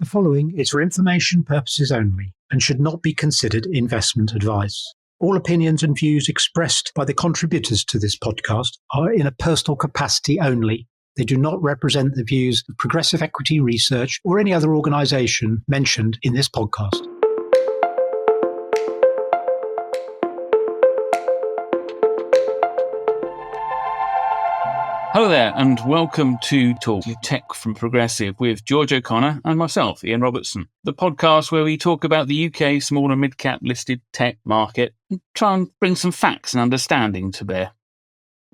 The following is for information purposes only and should not be considered investment advice. All opinions and views expressed by the contributors to this podcast are in a personal capacity only. They do not represent the views of Progressive Equity Research or any other organisation mentioned in this podcast. Hello there, and welcome to Talking Tech from Progressive with George O'Connor and myself, Ian Robertson, the podcast where we talk about the UK small and mid-cap listed tech market and try and bring some facts and understanding to bear.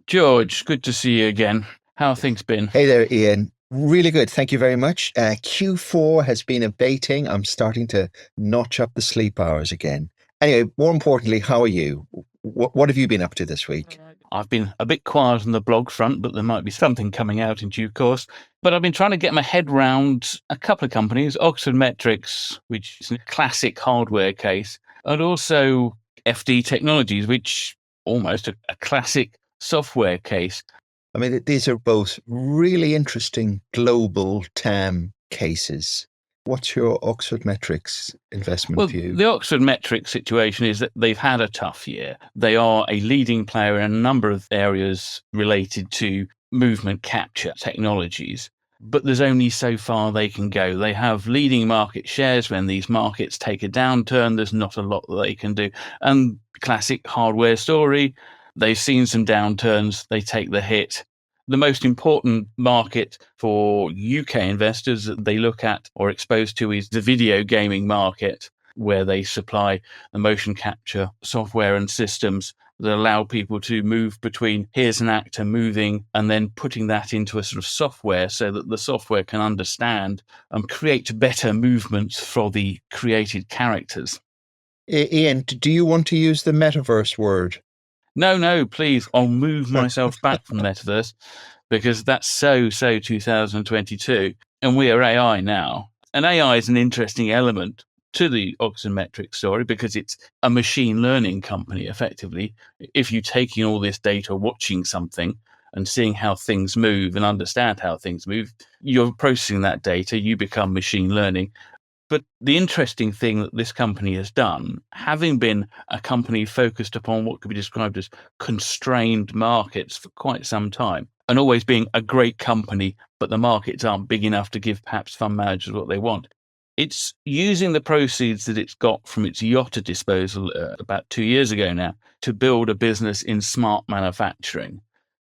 George, good to see you again. How have things been? Hey there, Ian. Really good. Thank you very much. Q4 has been abating. I'm starting to notch up the sleep hours again. Anyway, more importantly, how are you? What have you been up to this week? I've been a bit quiet on the blog front, but there might be something coming out in due course. But I've been trying to get my head round a couple of companies, Oxford Metrics, which is a classic hardware case, and also FD Technologies, which almost a classic software case. I mean, these are both really interesting global TAM cases. What's your Oxford Metrics investment view? The Oxford Metrics situation is that they've had a tough year. They are a leading player in a number of areas related to movement capture technologies, but there's only so far they can go. They have leading market shares. When these markets take a downturn, there's not a lot that they can do. And classic hardware story, they've seen some downturns, they take the hit. The most important market for UK investors that they look at or exposed to is the video gaming market, where they supply the motion capture software and systems that allow people to move between here's an actor moving and then putting that into a sort of software so that the software can understand and create better movements for the created characters. Ian, do you want to use the metaverse word? No, please. I'll move myself back from metaverse because that's so 2022. And we are AI now. And AI is an interesting element to the Oxford Metrics story because it's a machine learning company, effectively. If you're taking all this data, watching something and seeing how things move and understand how things move, you're processing that data, you become machine learning. But the interesting thing that this company has done, having been a company focused upon what could be described as constrained markets for quite some time, and always being a great company, but the markets aren't big enough to give perhaps fund managers what they want. It's using the proceeds that it's got from its Yotta disposal about 2 years ago now to build a business in smart manufacturing.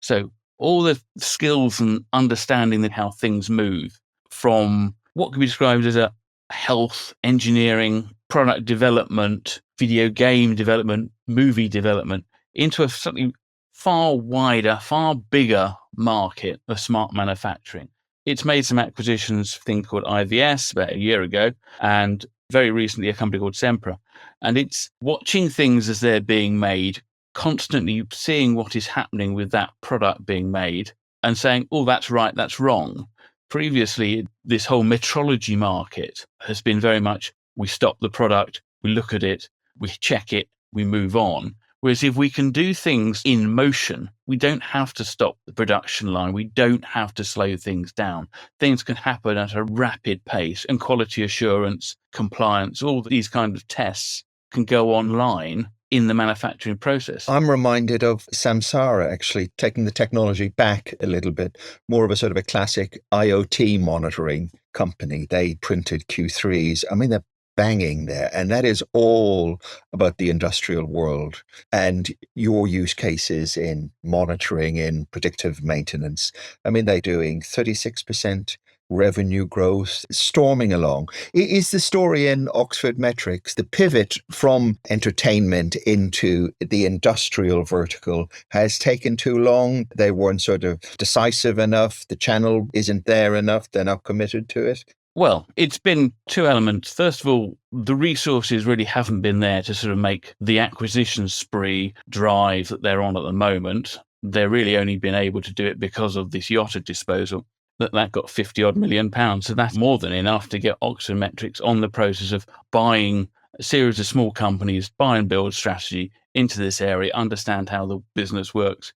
So all the skills and understanding of how things move from what could be described as a health, engineering, product development, video game development, movie development, into a slightly far wider, far bigger market of smart manufacturing. It's made some acquisitions, a thing called IVS about a year ago, and very recently a company called Sempra. And it's watching things as they're being made, constantly seeing what is happening with that product being made and saying, oh, that's right, that's wrong. Previously, this whole metrology market has been very much, we stop the product, we look at it, we check it, we move on. Whereas if we can do things in motion, we don't have to stop the production line. We don't have to slow things down. Things can happen at a rapid pace, and quality assurance, compliance, all these kinds of tests can go online in the manufacturing process. I'm reminded of Samsara actually taking the technology back a little bit, more of a sort of a classic IoT monitoring company. They printed Q3s. I mean, they're banging there. And that is all about the industrial world and your use cases in monitoring, in predictive maintenance. I mean, they're doing 36% revenue growth, storming along. Is the story in Oxford Metrics, the pivot from entertainment into the industrial vertical has taken too long? They weren't sort of decisive enough. The channel isn't there enough. They're not committed to it. Well, it's been two elements. First of all, the resources really haven't been there to sort of make the acquisition spree drive that they're on at the moment. They're really only been able to do it because of this Yotta disposal. That got 50 odd million pounds. So that's more than enough to get Oxford Metrics on the process of buying a series of small companies, buy and build strategy into this area, understand how the business works.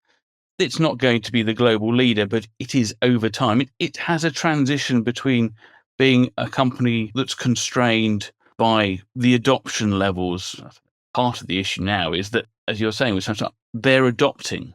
It's not going to be the global leader, but it is over time. It has a transition between being a company that's constrained by the adoption levels. Part of the issue now is that, as you're saying, with Samsung, they're adopting.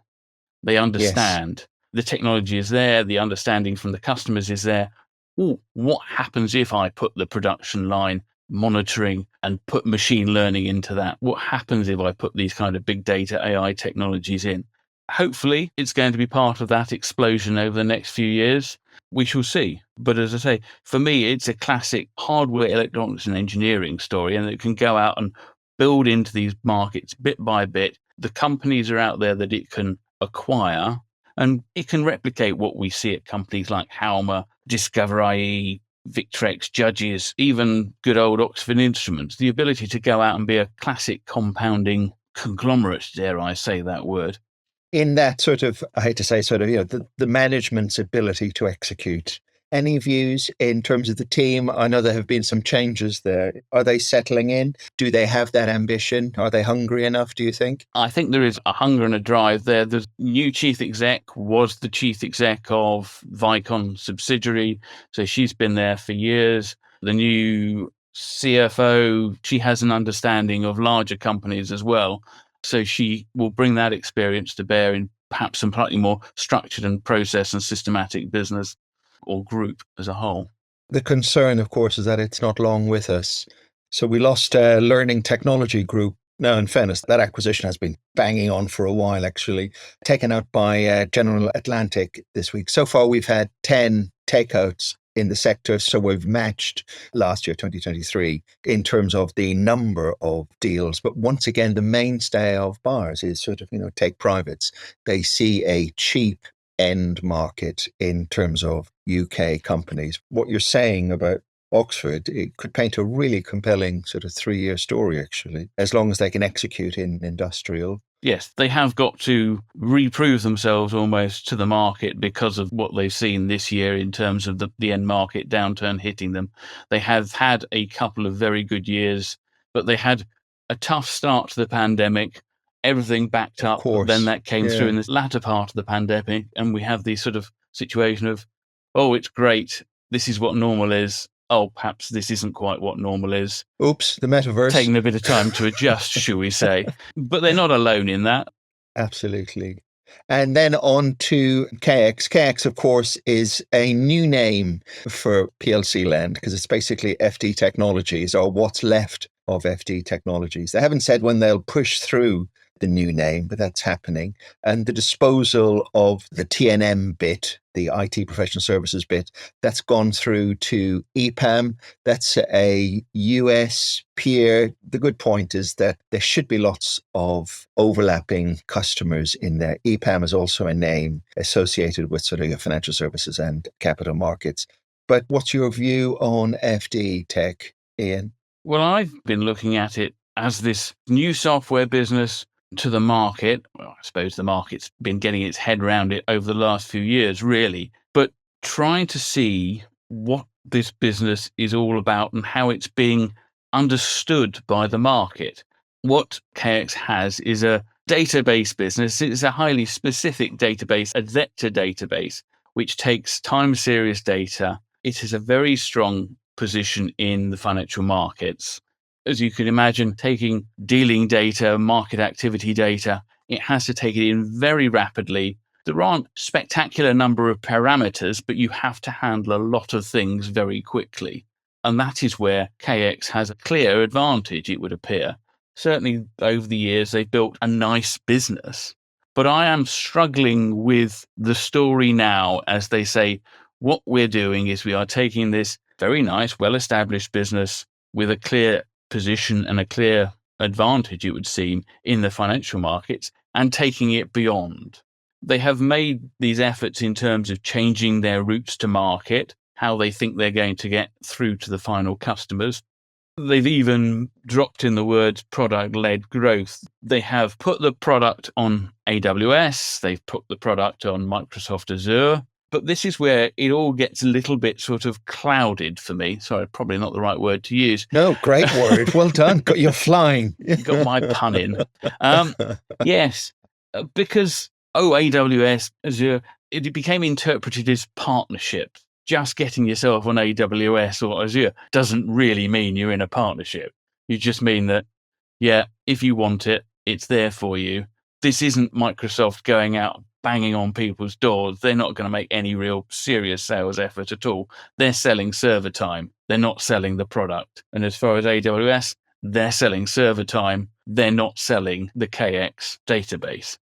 They understand. The technology is there. The understanding from the customers is there. Ooh, what happens if I put the production line monitoring and put machine learning into that? What happens if I put these kind of big data AI technologies in? Hopefully, it's going to be part of that explosion over the next few years. We shall see. But as I say, for me, it's a classic hardware, electronics and engineering story, and it can go out and build into these markets bit by bit. The companies are out there that it can acquire, and it can replicate what we see at companies like Halma, Discover IE, Victrex, Judges, even good old Oxford Instruments. The ability to go out and be a classic compounding conglomerate, dare I say that word. In that sort of, I hate to say, sort of, the management's ability to execute. Any views in terms of the team? I know there have been some changes there. Are they settling in? Do they have that ambition? Are they hungry enough, do you think? I think there is a hunger and a drive there. The new chief exec was the chief exec of Vicon subsidiary, so she's been there for years. The new CFO, she has an understanding of larger companies as well. So she will bring that experience to bear in perhaps some slightly more structured and process and systematic business or group as a whole. The concern, of course, is that it's not long with us. So we lost a learning technology group. Now, in fairness, that acquisition has been banging on for a while, actually, taken out by General Atlantic this week. So far, we've had 10 takeouts in the sector. So we've matched last year, 2023, in terms of the number of deals. But once again, the mainstay of buyers is sort of, take privates. They see a cheap end market in terms of UK companies. What you're saying about Oxford, it could paint a really compelling sort of 3-year story, actually, as long as they can execute in industrial. Yes, they have got to reprove themselves almost to the market because of what they've seen this year in terms of the end market downturn hitting them. They have had a couple of very good years, but they had a tough start to the pandemic. Everything backed up, then that came through in the latter part of the pandemic, and we have this sort of situation of, oh, it's great, this is what normal is. Oh, perhaps this isn't quite what normal is. Oops, the metaverse. Taking a bit of time to adjust, shall we say. But they're not alone in that. Absolutely. And then on to KX. KX, of course, is a new name for PLC land because it's basically FD Technologies, or what's left of FD Technologies. They haven't said when they'll push through the new name, but that's happening. And the disposal of the TNM bit, the IT professional services bit, that's gone through to EPAM. That's a US peer. The good point is that there should be lots of overlapping customers in there. EPAM is also a name associated with sort of your financial services and capital markets. But what's your view on FD Tech, Ian? Well, I've been looking at it as this new software business to the market. Well, I suppose the market's been getting its head around it over the last few years, really, but trying to see what this business is all about and how it's being understood by the market. What KX has is a database business. It's a highly specific database, a vector database, which takes time series data. It has a very strong position in the financial markets. As you can imagine, taking dealing data, market activity data, it has to take it in very rapidly. There aren't spectacular number of parameters, but you have to handle a lot of things very quickly. And that is where KX has a clear advantage, it would appear. Certainly over the years, they've built a nice business. But I am struggling with the story now, as they say, what we're doing is we are taking this very nice, well-established business with a clear position and a clear advantage, it would seem, in the financial markets and taking it beyond. They have made these efforts in terms of changing their routes to market, how they think they're going to get through to the final customers. They've even dropped in the words product-led growth. They have put the product on AWS, they've put the product on Microsoft Azure, but this is where it all gets a little bit sort of clouded for me. Sorry, probably not the right word to use. No, great word. Well done. You're flying. You got my pun in. Yes, because, AWS, Azure, it became interpreted as partnerships. just getting yourself on AWS or Azure doesn't really mean you're in a partnership. You just mean that, yeah, if you want it, it's there for you. This isn't Microsoft going out banging on people's doors. They're not going to make any real serious sales effort at all. They're selling server time. They're not selling the product. And as far as AWS, they're selling server time. They're not selling the KX database.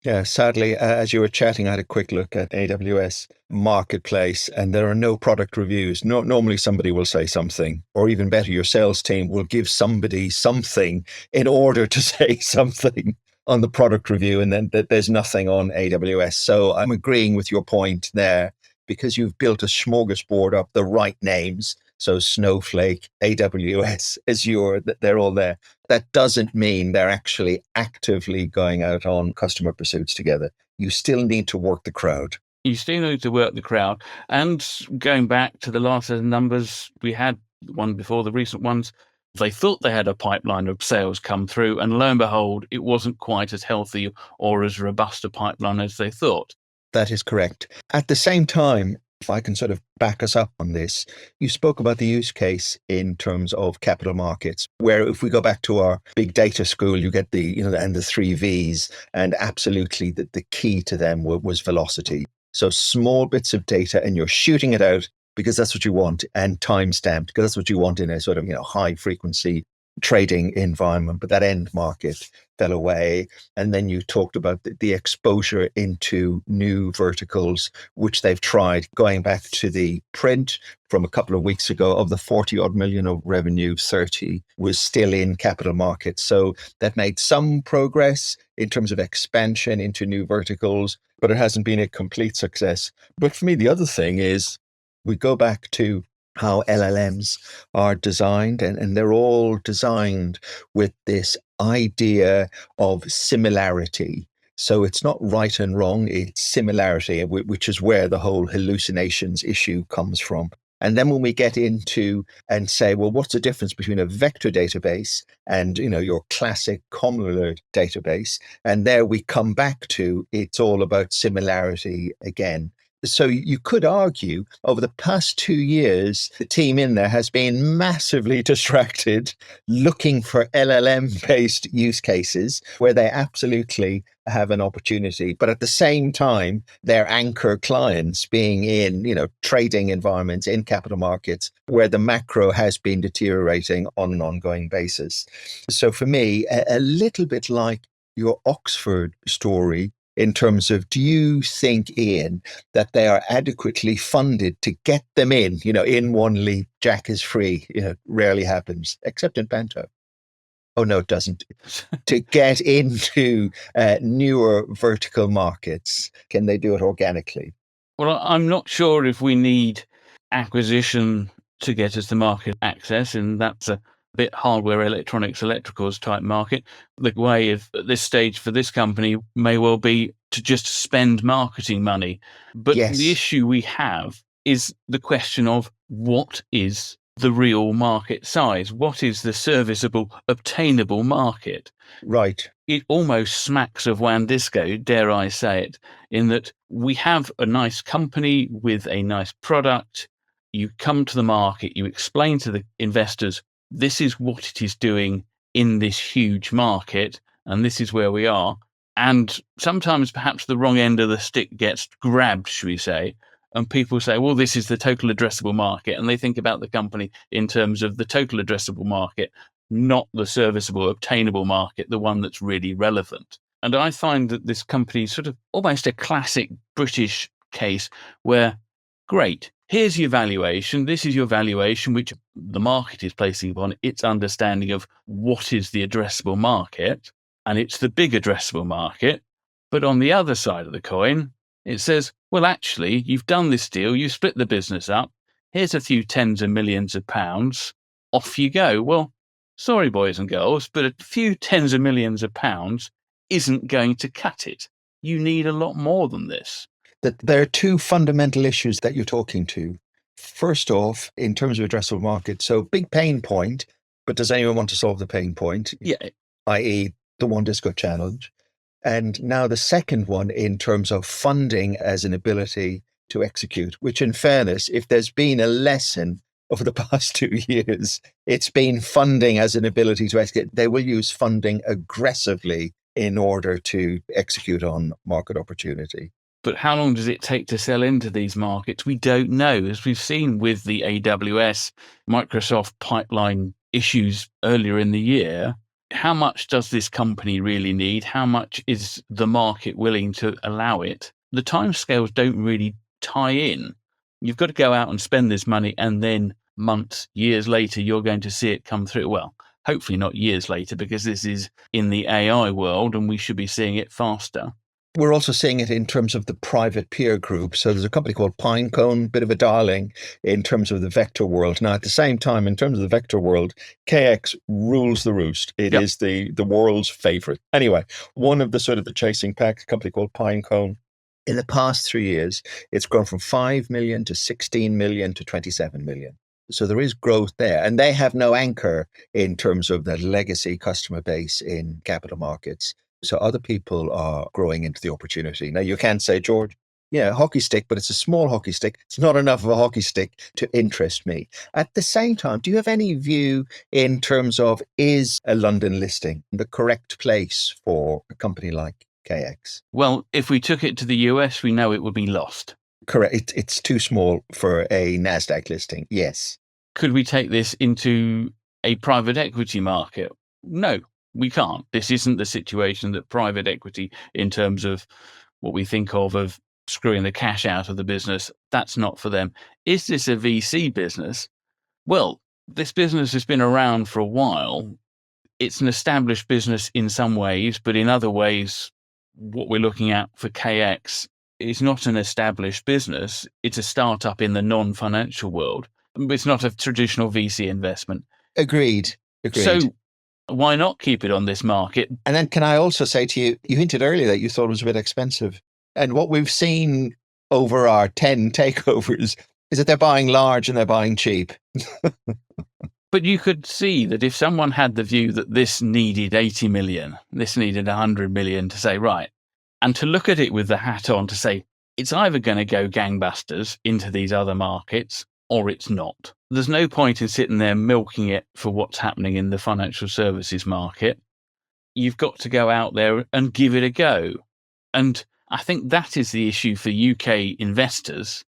Yeah, sadly, as you were chatting, I had a quick look at AWS Marketplace, and there are no product reviews. Normally somebody will say something, or even better, your sales team will give somebody something in order to say something on the product review, and then there's nothing on AWS. So I'm agreeing with your point there, because you've built a smorgasbord up the right names. So Snowflake, AWS, Azure, they're all there. That doesn't mean they're actually actively going out on customer pursuits together. You still need to work the crowd. You still need to work the crowd. And going back to the last set of numbers, we had one before the recent ones. They thought they had a pipeline of sales come through, and lo and behold, it wasn't quite as healthy or as robust a pipeline as they thought. That is correct. At the same time, if I can sort of back us up on this, you spoke about the use case in terms of capital markets, where if we go back to our big data school, you get and the 3 V's, and absolutely the key to them was velocity. So small bits of data, and you're shooting it out because that's what you want, and time stamped because that's what you want in a sort of high frequency trading environment. But that end market fell away. And then you talked about the exposure into new verticals, which they've tried. Going back to the print from a couple of weeks ago, of the 40 odd million of revenue, 30 was still in capital markets. So they've made some progress in terms of expansion into new verticals, but it hasn't been a complete success. But for me, the other thing is, we go back to how LLMs are designed, and they're all designed with this idea of similarity. So it's not right and wrong, it's similarity, which is where the whole hallucinations issue comes from. And then when we get into and say, well, what's the difference between a vector database and, your classic columnar database? And there we come back to, it's all about similarity again. So you could argue over the past 2 years, the team in there has been massively distracted looking for LLM-based use cases where they absolutely have an opportunity. But at the same time, their anchor clients being in, trading environments, in capital markets, where the macro has been deteriorating on an ongoing basis. So for me, a little bit like your Oxford story, in terms of, do you think, Ian, that they are adequately funded to get them in one leap? Jack is free, rarely happens, except in Panto. Oh, no, it doesn't. To get into newer vertical markets, can they do it organically? Well, I'm not sure if we need acquisition to get us to market access, and that's a bit hardware, electronics, electricals type market. The way at this stage for this company may well be to just spend marketing money. But Yes. The issue we have is the question of, what is the real market size? What is the serviceable, obtainable market? Right. It almost smacks of Wandisco, dare I say it, in that we have a nice company with a nice product. You come to the market, you explain to the investors, this is what it is doing in this huge market, and this is where we are. And sometimes perhaps the wrong end of the stick gets grabbed, should we say, and people say, well, this is the total addressable market. And they think about the company in terms of the total addressable market, not the serviceable, obtainable market, the one that's really relevant. And I find that this company is sort of almost a classic British case where, great, here's your valuation. This is your valuation, which the market is placing upon its understanding of what is the addressable market. And it's the big addressable market. But on the other side of the coin, it says, well, actually, you've done this deal. You split the business up. Here's a few tens of millions of pounds. Off you go. Well, sorry, boys and girls, but a few tens of millions of pounds isn't going to cut it. You need a lot more than this. That there are two fundamental issues that you're talking to. First off, in terms of addressable market, so big pain point, but does anyone want to solve the pain point? Yeah. I.e. the Wandisco challenge. And now the second one, in terms of funding as an ability to execute, which in fairness, if there's been a lesson over the past 2 years, it's been funding as an ability to execute. They will use funding aggressively in order to execute on market opportunity. But how long does it take to sell into these markets? We don't know. As we've seen with the AWS, Microsoft pipeline issues earlier in the year, how much does this company really need? How much is the market willing to allow it? The timescales don't really tie in. You've got to go out and spend this money, and then months, years later, you're going to see it come through. Well, hopefully not years later, because this is in the AI world and we should be seeing it faster. We're also seeing it in terms of the private peer group. So there's a company called Pinecone, bit of a darling in terms of the vector world. Now, at the same time, in terms of the vector world, KX rules the roost. It is the world's favorite. Anyway, one of the sort of the chasing pack, a company called Pinecone, in the past 3 years, it's grown from 5 million to 16 million to 27 million. So there is growth there. And they have no anchor in terms of the legacy customer base in capital markets. So other people are growing into the opportunity. Now, you can't say, George, yeah, hockey stick, but it's a small hockey stick. It's not enough of a hockey stick to interest me. At the same time, do you have any view in terms of, is a London listing the correct place for a company like KX? Well, if we took it to the US, we know it would be lost. Correct. It's too small for a NASDAQ listing. Yes. Could we take this into a private equity market? No. We can't. This isn't the situation that private equity, in terms of what we think of screwing the cash out of the business, that's not for them. Is this a VC business? Well, this business has been around for a while. It's an established business in some ways, but in other ways, what we're looking at for KX is not an established business. It's a startup in the non-financial world. It's not a traditional VC investment. Agreed. So why not keep it on this market? And then can I also say to you, you hinted earlier that you thought it was a bit expensive. And what we've seen over our 10 takeovers is that they're buying large and they're buying cheap. But you could see that if someone had the view that this needed 80 million, this needed 100 million, to say, right, and to look at it with the hat on to say, it's either going to go gangbusters into these other markets or it's not. There's no point in sitting there milking it for what's happening in the financial services market. You've got to go out there and give it a go. And I think that is the issue for UK investors.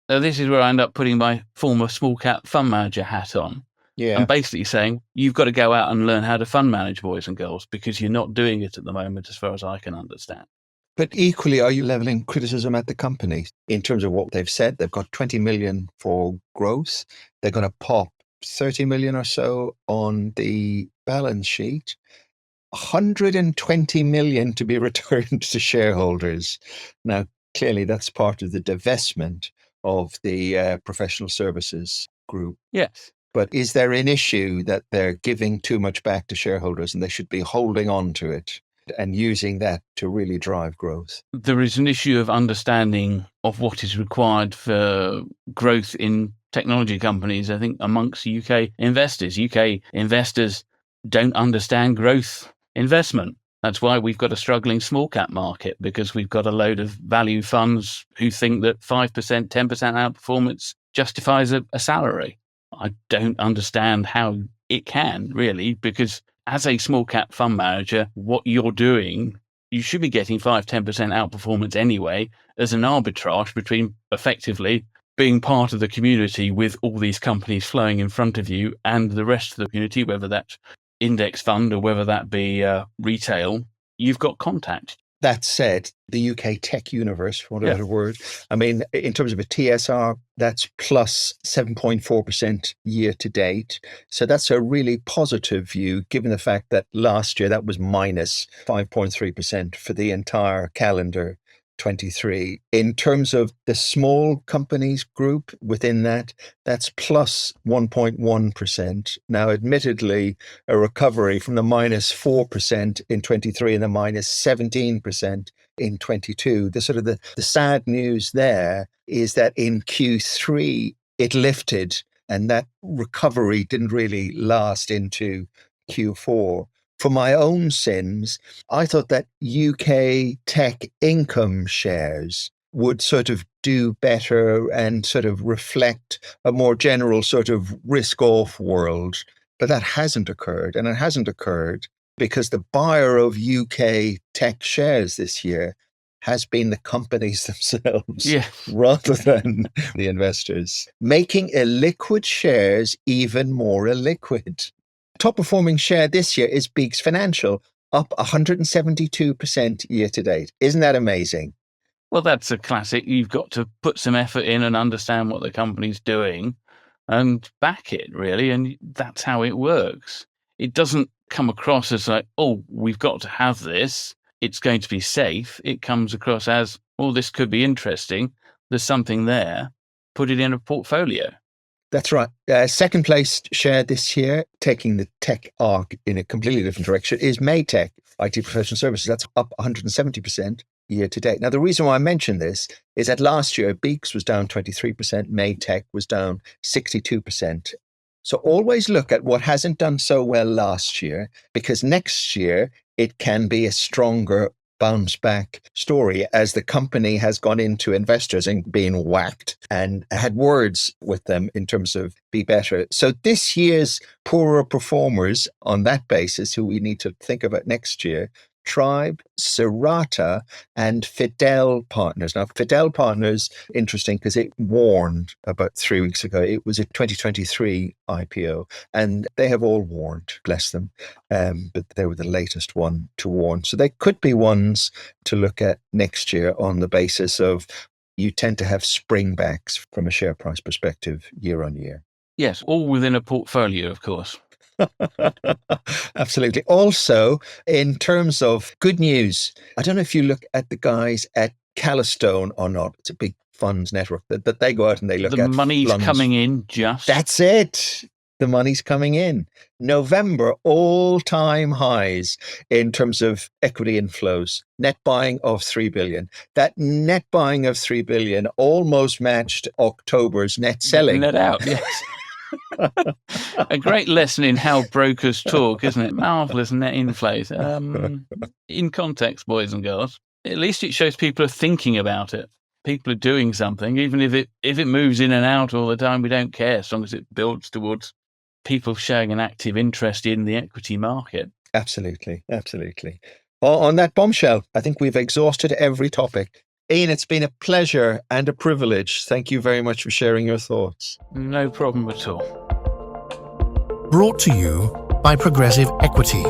Now, this is where I end up putting my former small cap fund manager hat on. Yeah. And basically saying, you've got to go out and learn how to fund manage, boys and girls, because you're not doing it at the moment, as far as I can understand. But equally, are you leveling criticism at the company in terms of what they've said? They've got 20 million for growth. They're going to pop 30 million or so on the balance sheet. 120 million to be returned to shareholders. Now, clearly, that's part of the divestment of the professional services group. Yes. But is there an issue that they're giving too much back to shareholders and they should be holding on to it and using that to really drive growth? There is an issue of understanding of what is required for growth in technology companies, I think, amongst UK investors. UK investors don't understand growth investment. That's why we've got a struggling small cap market, because we've got a load of value funds who think that 5%, 10% outperformance justifies a salary. I don't understand how it can, really, because as a small cap fund manager, what you're doing, you should be getting 5-10% outperformance anyway, as an arbitrage between effectively being part of the community with all these companies flowing in front of you and the rest of the community, whether that's index fund or whether that be retail. You've got contact. That said, the UK tech universe, for want of a better word, I mean, in terms of a TSR, that's plus 7.4% year to date. So that's a really positive view, given the fact that last year that was minus 5.3% for the entire calendar 23. In terms of the small companies group within that, that's plus 1.1%. Now, admittedly, a recovery from the minus 4% in 23 and the minus 17% in 22. The sort of the sad news there is that in Q3, it lifted, and that recovery didn't really last into Q4. For my own sins, I thought that UK tech income shares would sort of do better and sort of reflect a more general sort of risk-off world. But that hasn't occurred. And it hasn't occurred because the buyer of UK tech shares this year has been the companies themselves rather than the investors, making illiquid shares even more illiquid. Top performing share this year is Beeks Financial, up 172% year to date. Isn't that amazing? Well, that's a classic. You've got to put some effort in and understand what the company's doing and back it, really. And that's how it works. It doesn't come across as like, oh, we've got to have this. It's going to be safe. It comes across as, oh, this could be interesting. There's something there. Put it in a portfolio. That's right. Second place share this year, taking the tech arc in a completely different direction, is Maytech, IT professional services. That's up 170% year to date. Now, the reason why I mention this is that last year, Beeks was down 23%, Maytech was down 62%. So always look at what hasn't done so well last year, because next year it can be a stronger bounce back story as the company has gone into investors and been whacked and had words with them in terms of be better. So this year's poorer performers on that basis, who we need to think about next year, Tribe, Serata, and Fidel Partners. Now, Fidel Partners, interesting because it warned about 3 weeks ago. It was a 2023 IPO, and they have all warned, bless them. But they were the latest one to warn. So they could be ones to look at next year on the basis of you tend to have springbacks from a share price perspective year on year. Yes, all within a portfolio, of course. Absolutely. Also, in terms of good news, I don't know if you look at the guys at Calastone or not. It's a big funds network that they go out and they look at. The money's funds. coming in just. That's it. The money's coming in. November, all-time highs in terms of equity inflows. Net buying of 3 billion. That net buying of 3 billion almost matched October's net selling. Net out, yes. A great lesson in how brokers talk, isn't it? Marvellous net inflows. In context, boys and girls, at least it shows people are thinking about it. People are doing something, even if it moves in and out all the time, we don't care as long as it builds towards people showing an active interest in the equity market. Absolutely, absolutely. On that bombshell, I think we've exhausted every topic. Ian, it's been a pleasure and a privilege. Thank you very much for sharing your thoughts. No problem at all. Brought to you by Progressive Equity.